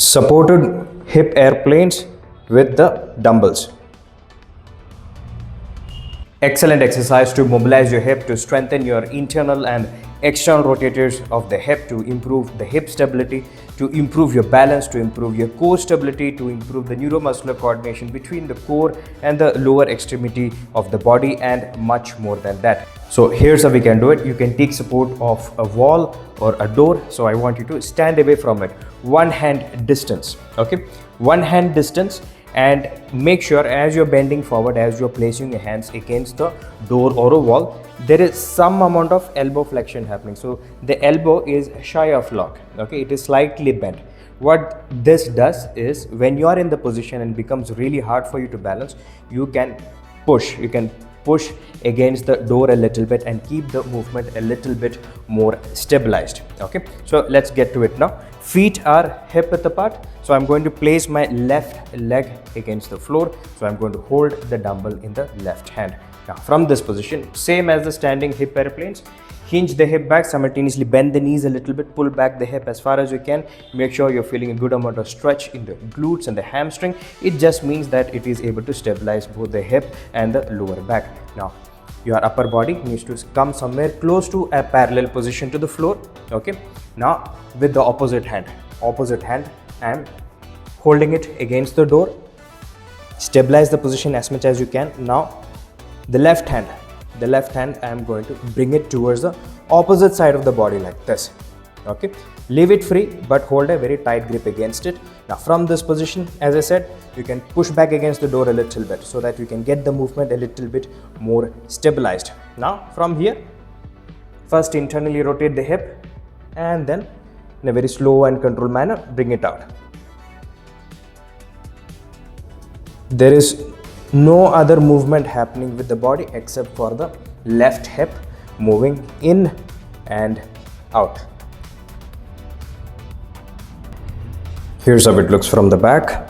supported hip airplanes with the dumbbells. Excellent exercise to mobilize your hip, to strengthen your internal and external rotators of the hip, to improve the hip stability, to improve your balance, to improve your core stability, to improve the neuromuscular coordination between the core and the lower extremity of the body, and much more than that. So here's how we can do it. You can take support of a wall or a door. So I want you to stand away from it, one hand distance. Okay, one hand distance, and make sure as you're bending forward, as you're placing your hands against the door or a wall, there is some amount of elbow flexion happening. So the elbow is shy of lock. Okay, it is slightly bent. What this does is, when you are in the position and becomes really hard for you to balance, you can push against the door a little bit and keep the movement a little bit more stabilized. Okay, so let's get to it now. Feet are hip width apart, so I'm going to place my left leg against the floor. So I'm going to hold the dumbbell in the left hand. Now from this position, same as the standing hip airplanes, hinge the hip back, simultaneously bend the knees a little bit, pull back the hip as far as you can. Make sure you're feeling a good amount of stretch in the glutes and the hamstring. It just means that it is able to stabilize both the hip and the lower back. Now your upper body needs to come somewhere close to a parallel position to the floor. Okay, now with the opposite hand I am holding it against the door. Stabilize the position as much as you can. Now the left hand I am going to bring it towards the opposite side of the body like this. Okay, leave it free but hold a very tight grip against it. Now from this position, as I said, you can push back against the door a little bit so that you can get the movement a little bit more stabilized. Now from here, first internally rotate the hip and then in a very slow and controlled manner bring it out. There is no other movement happening with the body except for the left hip moving in and out. Here's how it looks from the back.